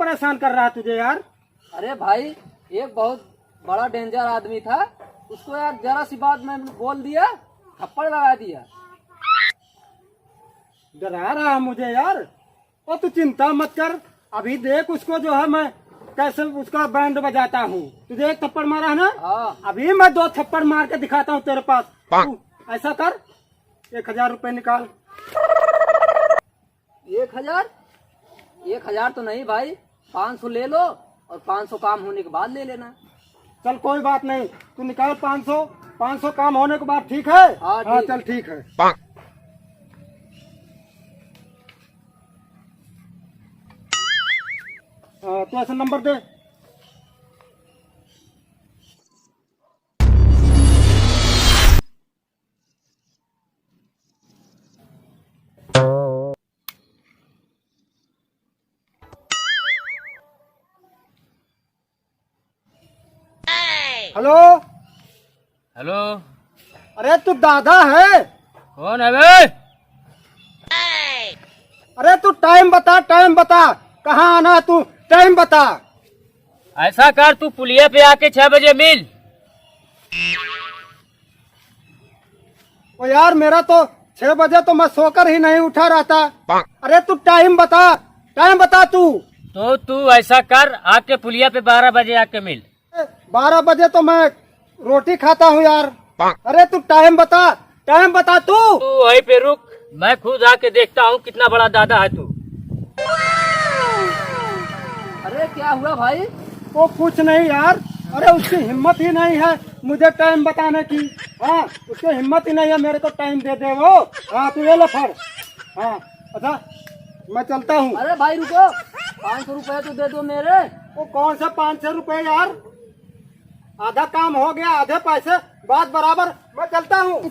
परेशान कर रहा है तुझे यार? अरे भाई एक बहुत बड़ा डेंजर आदमी था, उसको यार जरा सी बात मैं बोल दिया, थप्पड़ लगा दिया। डरा रहा है मुझे यार। और तू चिंता मत कर, अभी देख उसको जो है मैं कैसे उसका बैंड बजाता हूँ। तुझे एक थप्पड़ मारा है ना, हाँ अभी मैं 2 थप्पड़ मार के दिखाता हूँ तेरे पास। तू ऐसा कर, 1000 रुपए निकाल। 1000? 1000 तो नहीं भाई, 500 ले लो और 500 काम होने के बाद ले लेना। चल कोई बात नहीं, तू निकाल 500। 500 काम होने के बाद, ठीक है? हाँ, ठीक। चल ठीक है। तो ऐसा नंबर दे। हेलो। हेलो, अरे तू दादा है? कौन है बे? अरे तू टाइम बता, टाइम बता, कहाँ आना है तू, टाइम बता। ऐसा कर, तू पुलिया पे आके 6 बजे मिल। ओ यार मेरा तो 6 बजे तो मैं सोकर ही नहीं उठा रहा था। अरे तू टाइम बता, टाइम बता तू। तो तू ऐसा कर, आके पुलिया पे 12 बजे आके मिल। 12 बजे तो मैं रोटी खाता हूँ यार। अरे तू टाइम बता, टाइम बता तू। तू वहीं पे रुक, मैं खुद आके देखता हूँ कितना बड़ा दादा है तू। अरे क्या हुआ भाई? वो कुछ नहीं यार। अरे उसकी हिम्मत ही नहीं है मुझे टाइम बताने की। हाँ, उसकी हिम्मत ही नहीं है मेरे को टाइम दे दे वो। हाँ तू ये लो फड़। हाँ अच्छा, मैं चलता हूँ। अरे भाई रुको, 500 रुपए तो दे दो मेरे। वो कौन से 500 रुपए यार? आधा काम हो गया, आधे पैसे, बात बराबर। मैं चलता हूँ।